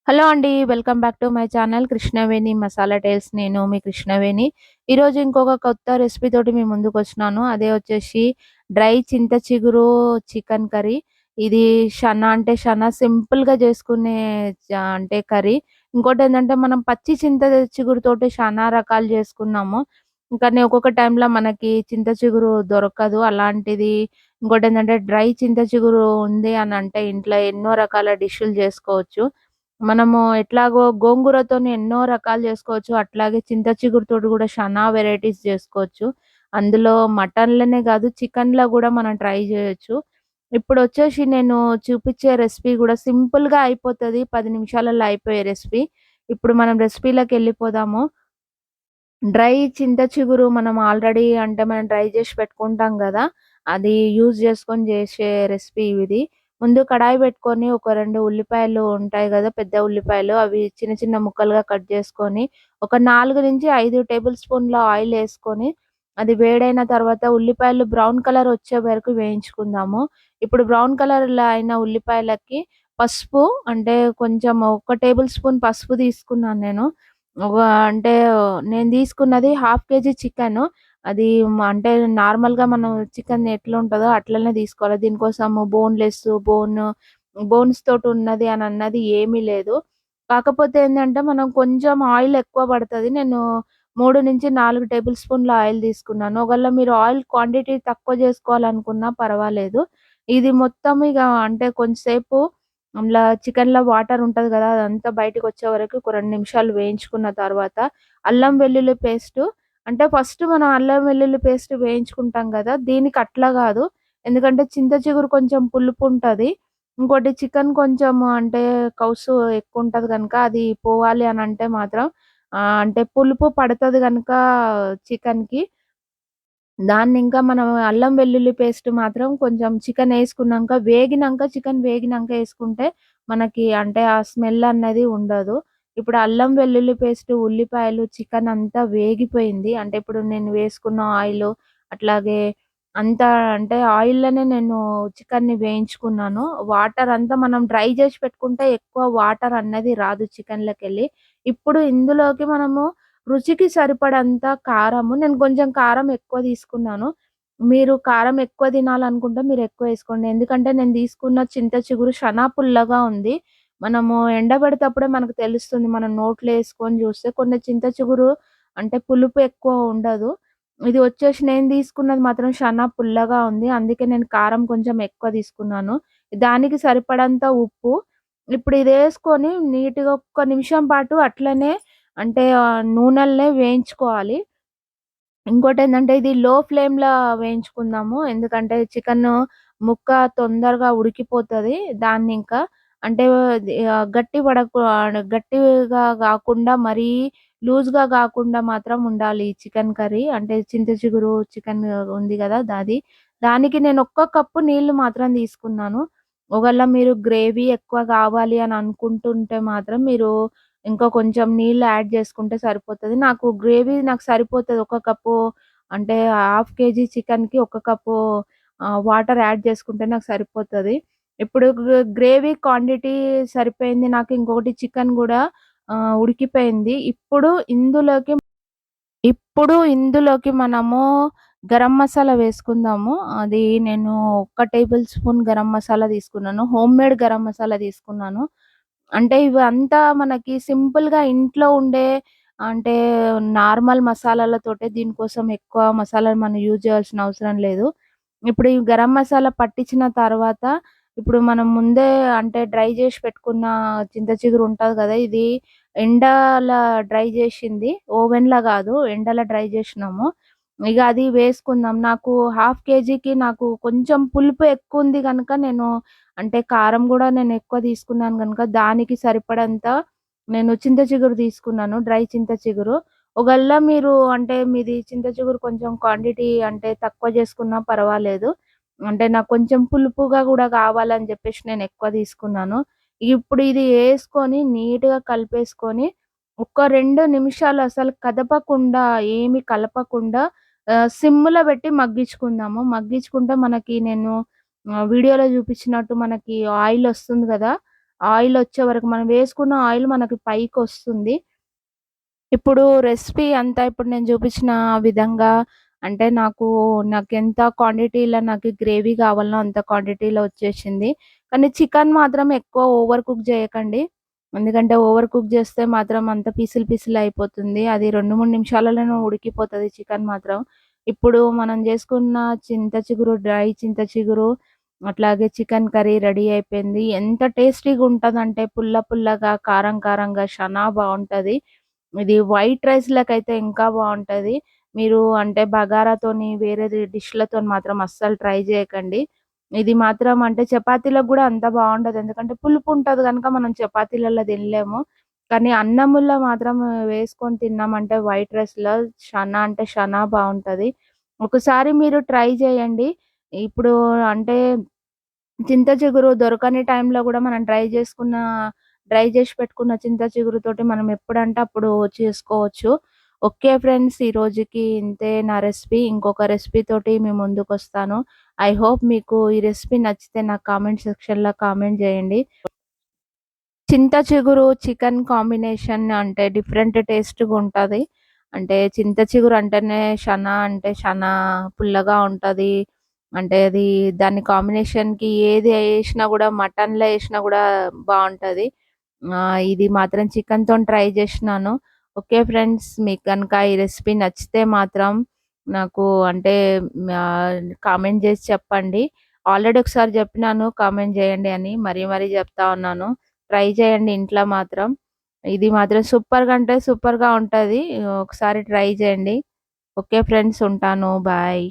Hello అండి. Welcome back to my channel Krishnaveni masala tales. నేను మీ కృష్ణవేణి. ఈరోజు ఇంకొక కొత్త రెసిపీ తోటి మీ ముందుకొచ్చినాను. అదే వచ్చేసి డ్రై చింత చిగురు చికెన్ కర్రీ. ఇది షనా అంటే షనా సింపుల్‌గా చేసుకునే అంటే కర్రీ. ఇంకోటేంటంటే మనం పచ్చి చింత చిగురుతోటి షనా రకాలు చేసుకున్నాము. కానీ ఒక్కొక్క టైంలో మనకి చింత చిగురు దొరకదు. అలాంటిది ఇంకోటేంటంటే డ్రై చింత చిగురు ఉంది అనంటే ఇంట్లో ఎన్నో రకాల డిష్‌లు చేసుకోవచ్చు. మనము ఎట్లాగో గోంగూరతోని ఎన్నో రకాలు జేసుకోవచ్చు. అట్లాగే చింత చిగురుతోటి గూడా షనా వెరైటీస్ జేసుకోవచ్చు. అందులో మటన్‌లనే గాదు చికెన్‌లో గూడా మనం ట్రై జేయొచ్చు. ఇప్పుడొచ్చేసి నేను చూపిచ్చే రెసిపీ గూడా సింపుల్‌గా అయిపోతది. 10 నిమిషాలలో అయిపోయే రెసిపీ. ఇప్పుడు మనం రెసిపీలకెళ్ళిపోదాము. డ్రై చింత చిగురు మనం ఆల్రెడీ అంటే మనం డ్రై జేసి పెట్టుకుంటాం గదా! అది యూజ్ జేసుకొని జేసే రెసిపీ ఇది. ముందు కడాయి పెట్టుకొని ఒక 2 ఉల్లిపాయలు ఉంటాయి గదా! పెద్ద ఉల్లిపాయలు అవి చిన్న చిన్న ముక్కలుగా కట్ చేసుకొని, ఒక 4-5 టేబుల్ స్పూన్‌ల ఆయిలేసుకొని, అది వేడైన తర్వాత ఉల్లిపాయలు బ్రౌన్ కలర్ వచ్చే వరకు వేయించుకుందాము. ఇప్పుడు బ్రౌన్ కలర్‌లో అయిన ఉల్లిపాయలకి పసుపు అంటే కొంచెం ఒక టేబుల్ స్పూన్ పసుపు తీసుకున్నాను నేను. ఒక అంటే నేను తీసుకున్నది హాఫ్ కేజీ చికెను. అది అంటే నార్మల్‌గా మనం చికెన్ ఎట్లుంటదో అట్లనే తీసుకోవాలి. దీనికోసము బోన్స్ తోటున్నది అని అన్నది ఏమీ లేదు. కాకపోతే ఏందంటే మనం కొంచెం ఆయిల్ ఎక్కువ పడతది. నేను 3-4 టేబుల్ స్పూన్‌ల ఆయిల్ తీసుకున్నాను. ఒకవేళ మీరు ఆయిల్ క్వాంటిటీ తక్కువ చేసుకోవాలనుకున్నా పర్వాలేదు. ఇది మొత్తం ఇగ అంటే కొంచెంసేపు అందులో చికెన్‌లో వాటర్ ఉంటది గదా! అదంతా బయటికొచ్చే వరకు ఒక 2 నిమిషాలు వేయించుకున్న తర్వాత, అల్లం వెల్లుల్లి పేస్టు అంటే ఫస్ట్ మనం అల్లం వెల్లుల్లి పేస్ట్ వేయించుకుంటాం గదా! దీనికి అట్లా గాదు. ఎందుకంటే చింత చిగురు కొంచెం పులుపుంటది. ఇంకోటి చికెన్ కొంచెం అంటే కౌసు ఎక్కువుంటది గనుక అది పోవాలి అనంటే మాత్రం అంటే పులుపు పడతది గనుక చికెన్‌కి దాన్నింకా మనం అల్లం వెల్లుల్లి పేస్ట్ మాత్రం కొంచెం చికెన్ వేగినంక యేసుకుంటే మనకి అంటే ఆ స్మెల్ అన్నది ఉండదు. ఇప్పుడు అల్లం వెల్లుల్లి పేస్ట్, ఉల్లిపాయలు, చికెన్ అంతా వేగిపోయింది. అంటే ఇప్పుడు నేను వేసుకున్న ఆయిలు, అట్లాగే అంతా అంటే ఆయిల్‌లోనే నేను చికెన్‌ని వేయించుకున్నాను. వాటర్ అంతా మనం డ్రై జేసి పెట్టుకుంటే ఎక్కువ వాటర్ అన్నది రాదు చికెన్‌లోకెళ్ళి. ఇప్పుడు ఇందులోకి మనము రుచికి సరిపడంత కారము నేను కొంచెం కారం ఎక్కువ తీసుకున్నాను. మీరు కారం ఎక్కువ తినాలనుకుంటే మీరెక్కువ ఏసుకోండి. ఎందుకంటే నేను తీసుకున్న చింత చిగురు షనా పుల్లగా ఉంది. మనము ఎండబెడేటప్పుడే మనకు తెలుస్తుంది. మనం నోట్లో ఏసుకొని చూస్తే కొన్ని చింత చిగురు అంటే పులుపు ఎక్కువ ఉండదు. ఇది వచ్చేసి నేను తీసుకున్నది మాత్రం షనా పుల్లగా ఉంది. అందుకే నేను కారం కొంచెం ఎక్కువ తీసుకున్నాను. దానికి సరిపడంత ఉప్పు. ఇప్పుడు ఇదేసుకొని నీట్‌గా ఒక్క నిమిషం పాటు అట్లనే అంటే నూనెల్నే వేయించుకోవాలి. ఇంకోటేంటంటే ఇది లో ఫ్లేమ్‌లో వేయించుకుందాము. ఎందుకంటే చికెను ముక్క తొందరగా ఉడికిపోతది. దాన్నింకా అంటే గట్టిగా గాకుండా మరీ లూజ్‌గా గాకుండా మాత్రం ఉండాలి ఈ చికెన్ కర్రీ. అంటే చింత చిగురు చికెన్ ఉంది గదా! దానికి నేను ఒక్క కప్పు నీళ్లు మాత్రం తీసుకున్నాను. ఒకవేళ మీరు గ్రేవీ ఎక్కువ గావాలి అని అనుకుంటుంటే మాత్రం మీరు ఇంకా కొంచెం నీళ్ళు యాడ్ చేసుకుంటే సరిపోతది. నాకు సరిపోతది. ఒక కప్పు అంటే హాఫ్ కేజీ చికెన్‌కి ఒక కప్పు వాటర్ యాడ్ చేసుకుంటే నాకు సరిపోతది. ఇప్పుడు గ్రేవీ క్వాంటిటీ సరిపోయింది. నాకు ఇంకొకటి చికెన్ గూడా ఉడికిపోయింది. ఇప్పుడు ఇందులోకి మనము గరం మసాలా వేసుకుందాము. అది నేను ఒక్క టేబుల్ స్పూన్ గరం మసాలా తీసుకున్నాను. హోమ్‌మేడ్ గరం మసాలా తీసుకున్నాను. అంటే ఇవంతా మనకి సింపుల్‌గా ఇంట్లో ఉండే అంటే నార్మల్ మసాలాలతోటే దీనికోసం ఎక్కువ మసాలాలు మనం యూజ్ చేయాల్సిన అవసరం లేదు. ఇప్పుడు ఈ గరం మసాలా పట్టించిన తర్వాత ఇప్పుడు మనం ముందే అంటే డ్రై జేసి పెట్టుకున్న చింత చిగురు ఉంటది గదా! ఇది ఎండల డ్రై జేషింది. ఓవెన్‌ల గాదు. ఎండల డ్రై జేషినాము. ఇగ అది వేసుకుందాం. నాకు హాఫ్ కేజీకి నాకు కొంచెం పులుపు ఎక్కువుంది గనక నేను అంటే కారం గూడా నేనెక్కువ తీసుకున్నాను గనుక దానికి సరిపడంత నేను చింత చిగురు తీసుకున్నాను. డ్రై చింత చిగురు. ఒకవేళ మీరు అంటే మీది చింత చిగురు కొంచెం క్వాంటిటీ అంటే తక్కువ చేసుకున్నా పర్వాలేదు. అంటే నాకు కొంచెం పులుపుగా గూడా కావాలని జెప్పేసి నేనెక్కువ తీసుకున్నాను. ఇప్పుడు ఇది యేసుకొని నీట్‌గా కలిపేసుకొని ఒక 2 నిమిషాలు అసలు కదపకుండా, ఏమి కలపకుండా సిమ్‌లో పెట్టి మగ్గించుకుందాము. మగ్గించుకుంటే మనకి నేను వీడియోలో చూపించినట్టు మనకి ఆయిలొస్తుంది గదా! ఆయిలొచ్చే వరకు మనం వేసుకున్న ఆయిల్ మనకి పైకొస్తుంది. ఇప్పుడు రెసిపీ అంతా ఇప్పుడు నేను చూపించిన విధంగా అంటే నాకెంత క్వాంటిటీలో నాకు గ్రేవీ కావాలనో అంత క్వాంటిటీలో వచ్చేసింది. కానీ చికెన్ మాత్రం ఎక్కువ ఓవర్ కుక్ చేయకండి. ఎందుకంటే ఓవర్ కుక్ చేస్తే మాత్రం అంత పీసులు పీసులు అయిపోతుంది. అది 2, 3 నిమిషాలలోనే ఉడికిపోతది చికెన్ మాత్రం. ఇప్పుడు మనం చేసుకున్న చింత చిగురు, డ్రై చింత చిగురు అట్లాగే చికెన్ కర్రీ రెడీ అయిపోయింది. ఎంత టేస్టీగా ఉంటదంటే పుల్ల పుల్లగా, కారం కారంగా చానా బావుంటది. ఇది వైట్ రైస్‌లకైతే ఇంకా బావుంటది. మీరు అంటే బగారాతోని వేరేది డిష్‌లతోని మాత్రం అస్సలు ట్రై చేయకండి. ఇది మాత్రం అంటే చపాతీలకు గూడా అంత బావుండదు. ఎందుకంటే పులుపు ఉంటది గనుక మనం చపాతీలలో తినలేము. కానీ అన్నములో మాత్రం వేసుకొని తిన్నామంటే వైట్ రైస్‌లో షనా అంటే షనా బావుంటది. ఒకసారి మీరు ట్రై చేయండి. ఇప్పుడు అంటే చింత చిగురు దొరకని టైంలో గూడా మనం డ్రై జేసి పెట్టుకున్న చింత చిగురుతోటి మనం ఎప్పుడంటే అప్పుడు చేసుకోవచ్చు. ఓకే ఫ్రెండ్స్, ఈ రోజుకి ఇంతే నా రెసిపీ. ఇంకొక రెసిపీ తోటి మీ ముందుకొస్తాను. ఐ హోప్ మీకు ఈ రెసిపీ నచ్చితే నాకు కామెంట్ సెక్షన్‌లో కామెంట్ జేయండి. చింత చిగురు చికెన్ కాంబినేషన్ అంటే డిఫరెంట్ టేస్ట్‌గుంటది. అంటే చింత చిగురు అంటేనే అంటే పుల్లగా ఉంటది. అంటే అది దాని కాంబినేషన్‌కి ఏది ఏసినా గూడా మటన్‌లో ఏసినా గూడా బావుంటది. ఇది మాత్రం చికెన్‌తోని ట్రై జేసినాను. ఓకే ఫ్రెండ్స్, మీకు గనుక ఈ రెసిపీ నచ్చితే మాత్రం నాకు అంటే కామెంట్ జేసి చెప్పండి. ఆల్రెడీ ఒకసారి జెప్పినాను కామెంట్ జేయండి అని. మరీ మరీ జెప్తా ఉన్నాను. ట్రై చేయండి ఇంట్లో మాత్రం. ఇది మాత్రం సూపర్‌గా అంటే సూపర్‌గా ఉంటది. ఒకసారి ట్రై చేయండి. ఓకే ఫ్రెండ్స్, ఉంటాను. బాయ్.